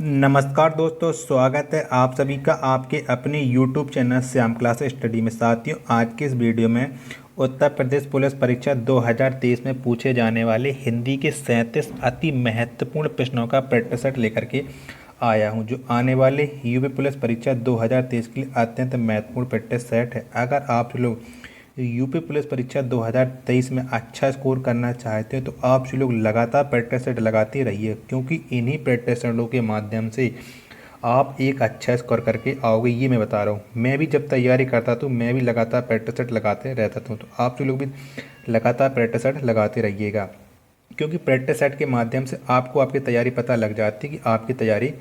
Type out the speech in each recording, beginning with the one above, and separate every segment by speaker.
Speaker 1: नमस्कार दोस्तों, स्वागत है आप सभी का आपके अपने YouTube channel Shyam class study में। साथियों, आज के इस वीडियो में उत्तर प्रदेश पुलिस परीक्षा 2023 में पूछे जाने वाले हिंदी के 37 अति महत्वपूर्ण प्रश्नों का प्रैक्टिस सेट लेकर के आया हूं, जो आने वाले यूपी पुलिस परीक्षा 2023 के लिए अत्यंत महत्वपूर्ण प्रैक्टिस सेट है। अगर आप लोग यूपी पुलिस परीक्षा 2023 में अच्छा स्कोर करना चाहते हैं तो आप जो लोग लगातार प्रैक्टिस सेट लगाते रहिए, क्योंकि इन्हीं प्रैक्टिस सेटों के माध्यम से आप एक अच्छा स्कोर करके आओगे। ये मैं बता रहा हूँ। मैं भी जब तैयारी करता तो मैं भी लगातार प्रैक्टिस सेट लगाते रहता था, तो आप जो लोग भी लगातार प्रैक्टिस सेट लगाते रहिएगा, क्योंकि प्रैक्टिस सेट के माध्यम से आपको आपकी तैयारी पता लग जाती है कि आपकी तैयारी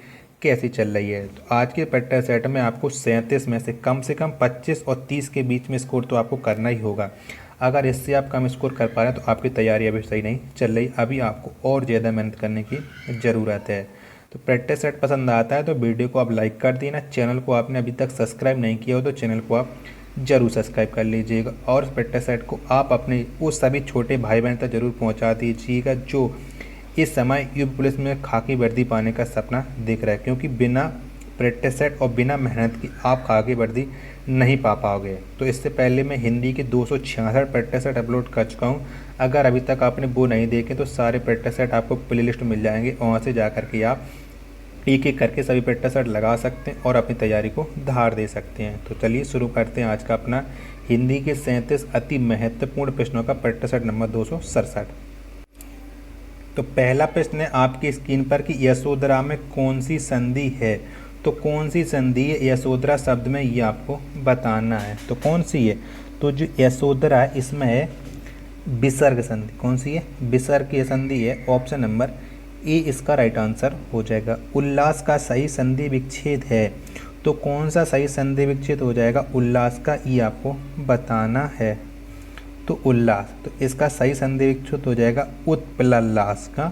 Speaker 1: कैसी चल रही है। तो आज के प्रैक्टिस सेट में आपको 37 में से कम 25 और 30 के बीच में स्कोर तो आपको करना ही होगा। अगर इससे आप कम स्कोर कर पा रहे हैं तो आपकी तैयारी अभी सही नहीं चल रही, अभी आपको और ज़्यादा मेहनत करने की ज़रूरत है। तो प्रैक्टिस सेट पसंद आता है तो वीडियो को आप लाइक कर देना। चैनल को आपने अभी तक सब्सक्राइब नहीं किया हो तो चैनल को आप ज़रूर सब्सक्राइब कर लीजिएगा, और प्रैक्टिस सेट को आप अपने उस सभी छोटे भाई बहन तक ज़रूर पहुँचा दीजिएगा जो इस समय यूपी पुलिस में खाकी वर्दी पाने का सपना देख रहा है, क्योंकि बिना प्रैक्टिस सेट और बिना मेहनत की आप खाकी वर्दी नहीं पा पाओगे। तो इससे पहले मैं हिंदी के 266 प्रैक्टिस सेट अपलोड कर चुका हूँ। अगर अभी तक आपने वो नहीं देखे तो सारे प्रैक्टिस सेट आपको प्लेलिस्ट में मिल जाएंगे, वहाँ से जा करके आप एक एक करके सभी प्रैक्टिस सेट लगा सकते हैं और अपनी तैयारी को धार दे सकते हैं। तो चलिए शुरू करते हैं आज का अपना हिंदी के 37 अति महत्वपूर्ण प्रश्नों का प्रैक्टिस सेट नंबर 267। तो पहला प्रश्न है आपकी स्क्रीन पर कि यशोधरा में कौन सी संधि है। तो कौन सी संधि है यशोधरा शब्द में, ये आपको बताना है। तो कौन सी है, तो जो यशोधरा है इसमें है विसर्ग संधि। कौन सी है, विसर्ग की संधि है। ऑप्शन नंबर ए इसका राइट आंसर हो जाएगा। उल्लास का सही संधि विच्छेद है, तो कौन सा सही संधि विच्छेद हो जाएगा उल्लास का, ये आपको बताना है। तो उल्लास, तो इसका सही संधि विच्छेद हो जाएगा उत्प्ललास का।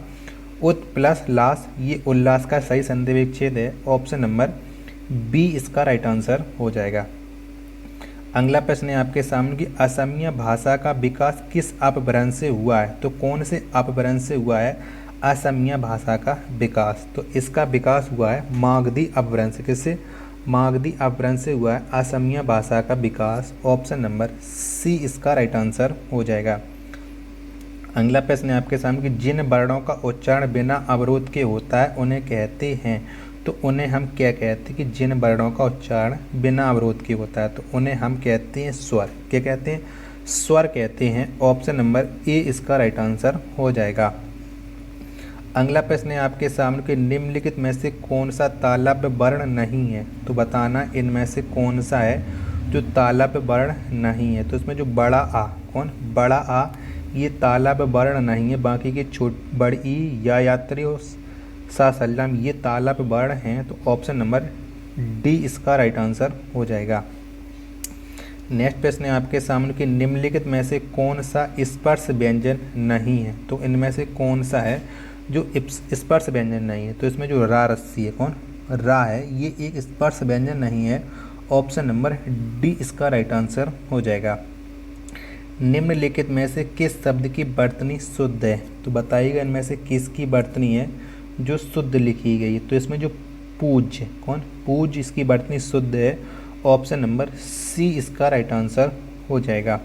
Speaker 1: उत प्लस लास, ये उल्लास का सही संधि विच्छेद है। ऑप्शन नंबर बी इसका राइट आंसर हो जाएगा। अगला प्रश्न है आपके सामने कि असमिया भाषा का विकास किस अपभ्रंश से हुआ है। तो कौन से अपभ्रंश से हुआ है असमिया भाषा का विकास, तो इसका विकास हुआ है मागधी अपभ्रंश। किससे, मागधी अपभ्रंश से हुआ है असमिया भाषा का विकास। ऑप्शन नंबर सी इसका राइट आंसर हो जाएगा। अगला प्रश्न है आपके सामने कि जिन वर्णों का उच्चारण बिना अवरोध के होता है उन्हें कहते हैं। तो उन्हें हम क्या कहते हैं कि जिन वर्णों का उच्चारण बिना अवरोध के होता है तो उन्हें हम कहते हैं स्वर। क्या कहते हैं, स्वर कहते हैं। ऑप्शन नंबर ए इसका राइट आंसर हो जाएगा। अगला प्रश्न है आपके सामने कि निम्नलिखित में से कौन सा तालव्य वर्ण नहीं है। तो बताना इनमें से कौन सा है जो तालव्य वर्ण नहीं है। तो इसमें जो बड़ा आ, कौन, बड़ा आ, ये तालव्य वर्ण नहीं है। बाकी के बड़ी ई, या यात्री और सा सल्लम ये तालव्य वर्ण हैं। तो ऑप्शन नंबर डी इसका राइट आंसर हो जाएगा। नेक्स्ट प्रश्न है आपके सामने कि निम्नलिखित में से कौन सा स्पर्श व्यंजन नहीं है। तो इनमें से कौन सा है जो स्पर्श व्यंजन नहीं है। तो इसमें जो रा रस्सी है, कौन, रा है, ये एक स्पर्श व्यंजन नहीं है। ऑप्शन नंबर डी इसका राइट आंसर हो जाएगा। निम्नलिखित में से किस शब्द की वर्तनी शुद्ध है। तो बताइएगा इनमें से किसकी वर्तनी है जो शुद्ध लिखी गई है। तो इसमें जो पूज्य, कौन, पूज्य, इसकी वर्तनी शुद्ध है। ऑप्शन नंबर सी इसका राइट आंसर हो जाएगा।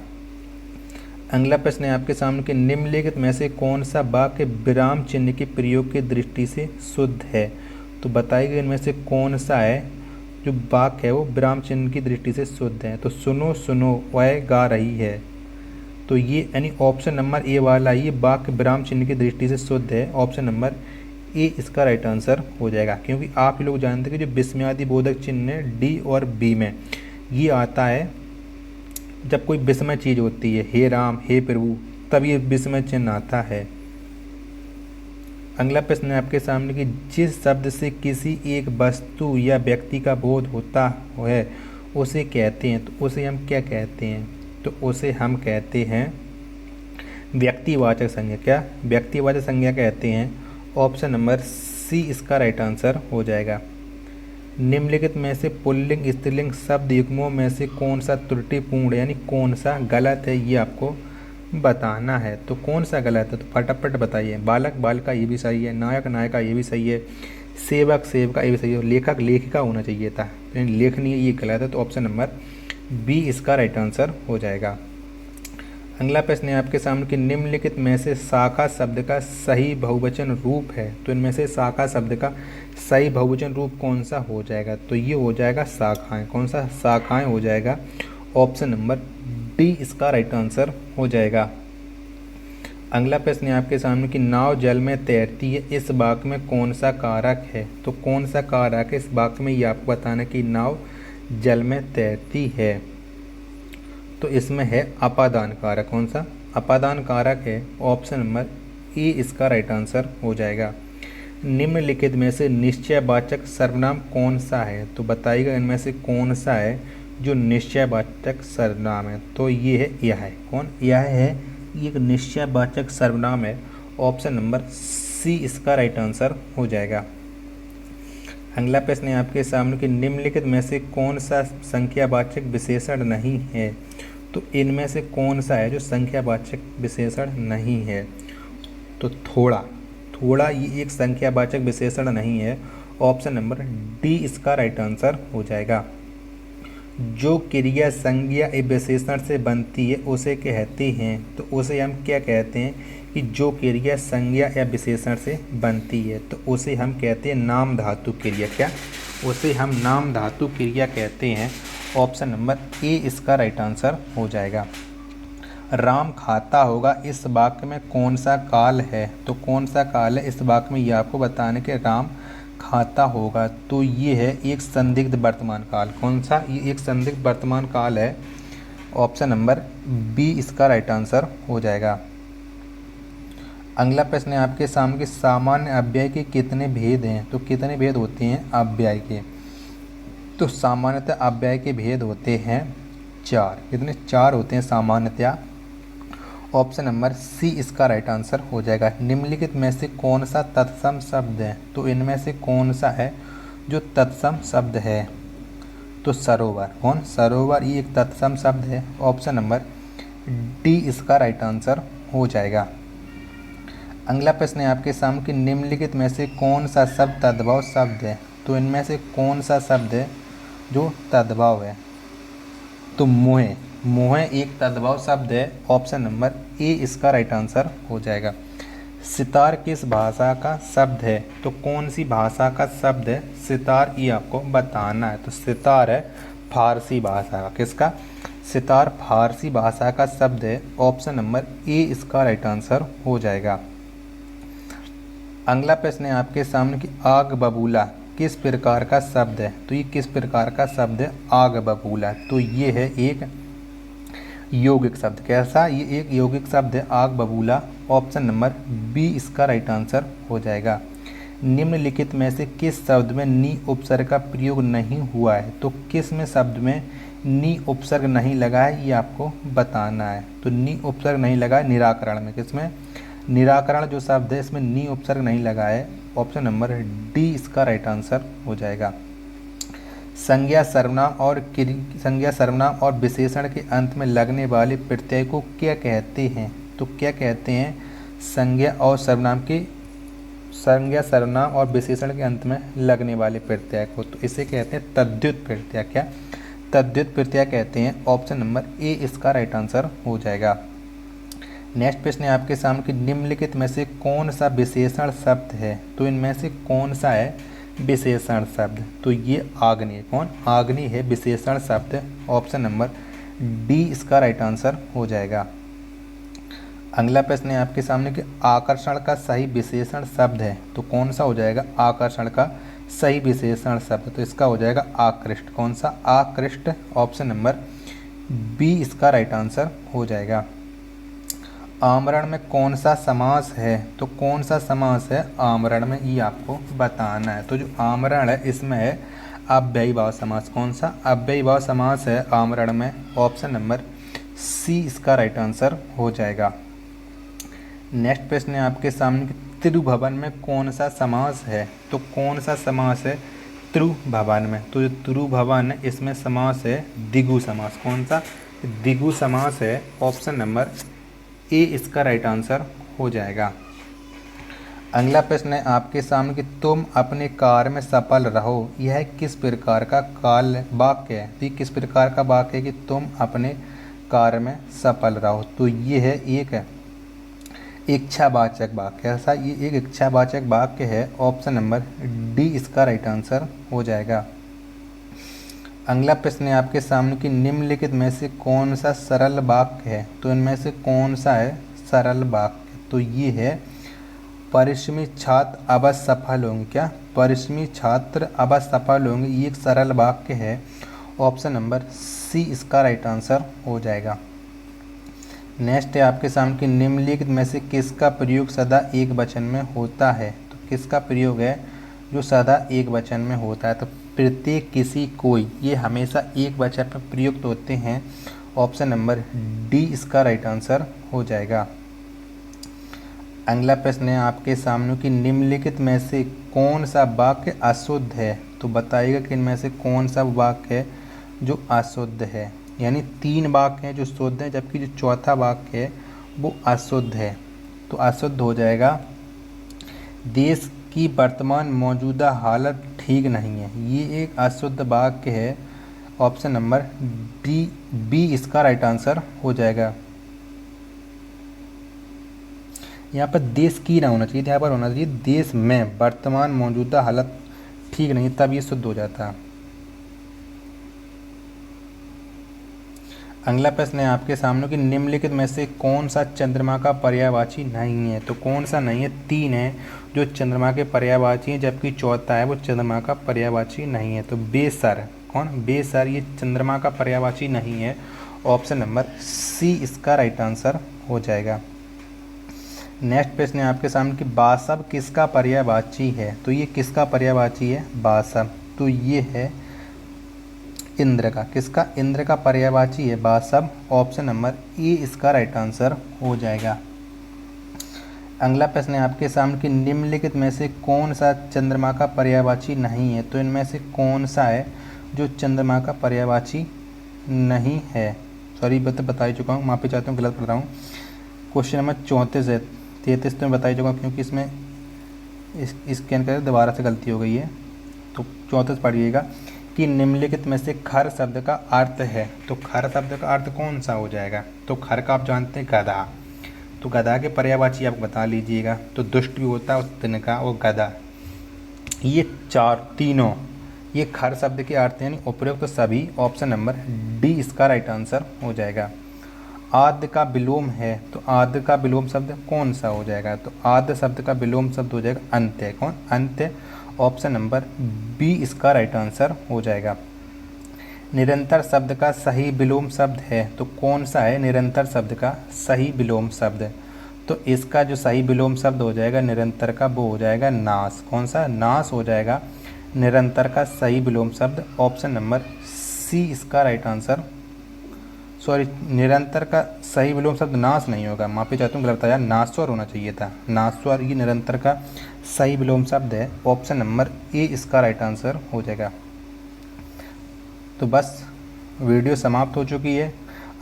Speaker 1: अगला प्रश्न है आपके सामने कि निम्नलिखित में से कौन सा वाक्य विराम चिन्ह के प्रयोग की दृष्टि से शुद्ध है। तो बताइए इनमें से कौन सा है जो वाक्य है वो विराम चिन्ह की दृष्टि से शुद्ध है। तो सुनो सुनो वह गा रही है, तो ये यानी ऑप्शन नंबर ए वाला ये वाक्य विराम चिन्ह की दृष्टि से शुद्ध है। ऑप्शन नंबर ए इसका राइट आंसर हो जाएगा, क्योंकि आप लोग जानते हैं कि जो विस्मयादि बोधक चिन्ह है डी और बी में, ये आता है जब कोई विस्मय चीज़ होती है, हे राम, हे प्रभु, तब ये विस्मय चिन्ह आता है। अगला प्रश्न है आपके सामने कि जिस शब्द से किसी एक वस्तु या व्यक्ति का बोध होता है उसे कहते हैं। तो उसे हम क्या कहते हैं, तो उसे हम कहते हैं व्यक्तिवाचक संज्ञा। क्या, व्यक्तिवाचक संज्ञा कहते हैं। ऑप्शन नंबर सी इसका राइट आंसर हो जाएगा। निम्नलिखित में से पुल्लिंग स्त्रीलिंग शब्द युग्मों में से कौन सा त्रुटिपूर्ण यानी कौन सा गलत है, ये आपको बताना है। तो कौन सा गलत है, तो फटाफट बताइए। बालक बालिका ये भी सही है, नायक नायिका ये भी सही है, सेवक सेवका ये भी सही हो, लेखक लेखिका होना चाहिए था, लेकिन लेखनीय ये गलत है, तो ऑप्शन नंबर बी इसका राइट आंसर हो जाएगा। अगला प्रश्न है आपके सामने कि निम्नलिखित में से शाखा शब्द का सही बहुवचन रूप है, तो इनमें से शाखा शब्द का सही बहुवचन रूप कौन सा हो जाएगा, तो ये हो जाएगा शाखाएं। कौन सा? शाखाएं हो जाएगा, ऑप्शन नंबर डी इसका राइट आंसर हो जाएगा। अगला प्रश्न है आपके सामने कि नाव जल में तैरती है, इस वाक्य में कौन सा कारक है, तो कौन सा कारक है इस वाक्य में, ये आपको बताना कि नाव जल में तैरती है, तो इसमें है अपादान कारक। कौन सा? अपादान कारक है, ऑप्शन नंबर ए इसका राइट आंसर हो जाएगा। निम्नलिखित में से निश्चयवाचक सर्वनाम कौन सा है, तो बताइएगा इनमें से कौन सा है जो निश्चयवाचक सर्वनाम है, तो ये है यह है। कौन? यह है, ये एक निश्चयवाचक सर्वनाम है, ऑप्शन नंबर सी इसका राइट आंसर हो जाएगा। अगला प्रश्न है आपके सामने कि निम्नलिखित में से कौन सा संख्यावाचक विशेषण नहीं है, तो इनमें से कौन सा है जो संख्यावाचक विशेषण नहीं है, तो थोड़ा। थोड़ा ये एक संख्यावाचक विशेषण नहीं है, ऑप्शन नंबर डी इसका राइट आंसर हो जाएगा। जो क्रिया संज्ञा या विशेषण से बनती है उसे कहते हैं, तो उसे हम क्या कहते हैं कि जो क्रिया संज्ञा या विशेषण से बनती है, तो उसे हम कहते हैं नाम धातु क्रिया। क्या? उसे हम नाम धातु क्रिया कहते हैं, ऑप्शन नंबर ए इसका राइट आंसर हो जाएगा। राम खाता होगा, इस वाक्य में कौन सा काल है, तो कौन सा काल है इस वाक्य में, ये आपको बताने के राम खाता होगा, तो ये है एक संदिग्ध वर्तमान काल। कौन सा? ये एक संदिग्ध वर्तमान काल है, ऑप्शन नंबर बी इसका राइट आंसर हो जाएगा। अगला प्रश्न है आपके सामने कि सामान्य अव्यय के कितने भेद हैं, तो कितने भेद होते हैं अव्यय के, तो सामान्यतः अव्यय के भेद होते हैं 4। कितने? 4 होते हैं सामान्यतया, ऑप्शन नंबर सी इसका राइट आंसर हो जाएगा। निम्नलिखित में से कौन सा तत्सम शब्द है, तो इनमें से कौन सा है जो तत्सम शब्द है, तो सरोवर। कौन? सरोवर ये एक तत्सम शब्द है, ऑप्शन नंबर डी इसका राइट आंसर हो जाएगा। अगला प्रश्न है आपके सामने कि निम्नलिखित में से कौन सा शब्द तद्भव शब्द है, तो इनमें से कौन सा शब्द है जो तद्भव है, तो मोहे। मोहे एक तद्भव शब्द है, ऑप्शन नंबर ए इसका राइट आंसर हो जाएगा। सितार किस भाषा का शब्द है, तो कौन सी भाषा का शब्द है सितार, ये आपको बताना है, तो सितार है फारसी भाषा का। किसका? सितार फारसी भाषा का शब्द है, ऑप्शन नंबर ए इसका राइट आंसर हो जाएगा। अगला प्रश्न है आपके सामने कि आग बबूला किस प्रकार का शब्द है, तो ये किस प्रकार का शब्द है आग बबूला, तो ये है एक यौगिक शब्द। कैसा? ये एक यौगिक शब्द है आग बबूला, ऑप्शन नंबर बी इसका राइट आंसर हो जाएगा। निम्नलिखित में से किस शब्द में नी उपसर्ग का प्रयोग नहीं हुआ है, तो किस में शब्द में नी उपसर्ग नहीं लगा है, ये आपको बताना है, तो नी उपसर्ग नहीं लगा है निराकरण में। किसमें? निराकरण जो शब्द है इसमें नी उपसर्ग नहीं लगा है, ऑप्शन नंबर डी इसका राइट आंसर हो जाएगा। संज्ञा सर्वनाम और विशेषण के अंत में लगने वाले प्रत्यय को क्या कहते हैं, तो क्या कहते हैं संज्ञा सर्वनाम और विशेषण के अंत में लगने वाले प्रत्यय को, तो इसे कहते हैं तद्धित प्रत्यय। क्या? तद्धित प्रत्यय कहते हैं, ऑप्शन नंबर ए इसका राइट आंसर हो जाएगा। नेक्स्ट प्रश्न है आपके सामने कि निम्नलिखित में से कौन सा विशेषण शब्द है, तो इनमें से कौन सा है विशेषण शब्द, तो ये आग्नेय। कौन? आग्नेय है विशेषण शब्द, ऑप्शन नंबर डी इसका राइट आंसर हो जाएगा। अगला प्रश्न है आपके सामने कि आकर्षण का सही विशेषण शब्द है, तो कौन सा हो जाएगा आकर्षण का सही विशेषण शब्द, तो इसका हो जाएगा आकृष्ट। कौन सा? आकृष्ट, ऑप्शन नंबर बी इसका राइट आंसर हो जाएगा। आमरण में कौन सा समास है, तो कौन सा समास है आमरण में, ये आपको बताना है, तो जो आमरण है इसमें है अव्ययीभाव समास। कौन सा? अव्ययीभाव समास है आमरण में, ऑप्शन नंबर सी इसका राइट आंसर हो जाएगा। नेक्स्ट प्रश्न है आपके सामने कि त्रिभुवन में कौन सा समास है, तो कौन सा समास है त्रिभुवन में, तो जो त्रिभुवन है इसमें समास है द्विगु समास। कौन सा? द्विगु समास है, ऑप्शन नंबर ए इसका राइट आंसर हो जाएगा। अगला प्रश्न है आपके सामने कि तुम अपने कार्य में सफल रहो, यह किस प्रकार का काल वाक्य है। तो ये किस प्रकार का वाक्य है कि तुम अपने कार्य में सफल रहो। तो ये है एक इच्छावाचक वाक्य। ऐसा ये एक इच्छावाचक वाक्य है। ऑप्शन नंबर डी इसका राइट आंसर हो जाएगा। अगला प्रश्न है आपके सामने कि निम्नलिखित में से कौन सा सरल वाक्य है। तो इनमें से कौन सा है सरल वाक्य। तो ये है परिश्रमी छात्र अवश्य सफल होंगे। क्या परिश्रमी छात्र अवश्य सफल होंगे, ये एक सरल वाक्य है। ऑप्शन नंबर सी इसका राइट आंसर हो जाएगा। नेक्स्ट है आपके सामने कि निम्नलिखित में से किसका प्रयोग सदा एक वचन में होता है। तो किसका प्रयोग है जो सदा एक वचन में होता है। तो प्रत्येक, किसी, कोई, ये हमेशा एक वचन पर प्रयुक्त होते हैं। ऑप्शन नंबर डी इसका राइट आंसर हो जाएगा। अगला प्रश्न है आपके सामने कि निम्नलिखित में से कौन सा वाक्य अशुद्ध है। तो बताइएगा कि इनमें से कौन सा वाक्य है जो अशुद्ध है। यानी 3 वाक्य हैं जो शुद्ध हैं, जबकि जो चौथा वाक्य है वो अशुद्ध है। तो अशुद्ध हो जाएगा देश की वर्तमान मौजूदा हालत ठीक नहीं है, ये एक अशुद्ध वाक्य है। ऑप्शन नंबर बी इसका राइट आंसर हो जाएगा। यहाँ पर देश की ना होना चाहिए, यहाँ पर होना चाहिए देश में वर्तमान मौजूदा हालत ठीक नहीं, तब ये शुद्ध हो जाता है। अगला प्रश्न है आपके सामने कि निम्नलिखित में से कौन सा चंद्रमा का पर्यायवाची नहीं है। तो कौन सा नहीं है, 3 है जो चंद्रमा के पर्यायवाची हैं, जबकि चौथा है वो चंद्रमा का पर्यायवाची नहीं है। तो बेसर, कौन बेसर, ये चंद्रमा का पर्यायवाची नहीं है। ऑप्शन नंबर सी इसका राइट आंसर हो जाएगा। नेक्स्ट प्रश्न है आपके सामने कि बासव किसका पर्यायवाची है। तो ये किसका पर्यायवाची है, बासव। तो ये है इंद्र का। किसका, इंद्र का पर्यायवाची है बासव। ऑप्शन नंबर ए इसका राइट आंसर हो जाएगा। अगला प्रश्न है आपके सामने कि निम्नलिखित में से कौन सा चंद्रमा का पर्यायवाची नहीं है। तो इनमें से कौन सा है जो चंद्रमा का पर्यायवाची नहीं है। सॉरी बता ही चुका हूँ, माफ़ी चाहता हूँ, गलत पढ़ रहा हूँ। क्वेश्चन नंबर 34 है, 33 तो मैं बता ही चुका क्योंकि इसमें स्कैन कर दोबारा से गलती हो गई है। तो 34 पढ़िएगा कि निम्नलिखित में से खर शब्द का अर्थ है। तो खर शब्द का अर्थ कौन सा हो जाएगा। तो खर का आप जानते हैं गधा। तो गधा के पर्यायवाची आप बता लीजिएगा। तो दुष्ट भी होता है, तिनका और गधा, ये तीनों ये खर शब्द के अर्थ यानी उपयुक्त तो सभी। ऑप्शन नंबर डी इसका राइट आंसर हो जाएगा। आद्य का विलोम है। तो आद्य का विलोम शब्द कौन सा हो जाएगा। तो आद्य शब्द का विलोम शब्द हो जाएगा अंत्य। कौन, अंत्य। ऑप्शन नंबर बी इसका राइट आंसर हो जाएगा। निरंतर शब्द का सही विलोम शब्द है। तो कौन सा है निरंतर शब्द का सही विलोम शब्द। तो इसका जो सही विलोम शब्द हो जाएगा निरंतर का वो हो जाएगा नाश। कौन सा, नाश हो जाएगा निरंतर का सही विलोम शब्द। ऑप्शन नंबर सी इसका राइट आंसर, सॉरी निरंतर का सही विलोम शब्द नाश नहीं होगा, माफ़ी चाहता हूँ, गलत बताया, नाश्वर होना चाहिए था। नाश्वर ये निरंतर का सही विलोम शब्द है। ऑप्शन नंबर ए इसका राइट आंसर हो जाएगा। तो बस वीडियो समाप्त हो चुकी है।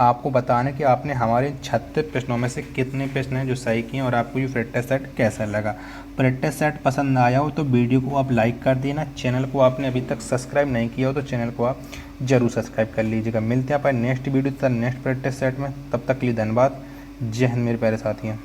Speaker 1: आपको बताने कि आपने हमारे 36 प्रश्नों में से कितने प्रश्न हैं जो सही किए और आपको ये प्रैक्टिस सेट कैसा लगा। प्रैक्टिस सेट पसंद आया हो तो वीडियो को आप लाइक कर देना। चैनल को आपने अभी तक सब्सक्राइब नहीं किया हो तो चैनल को आप जरूर सब्सक्राइब कर लीजिएगा। मिलते हैं अपन नेक्स्ट वीडियो तक नेक्स्ट प्रैक्टिस सेट में, तब तक के लिए धन्यवाद। जय हिंद मेरे प्यारे साथियों।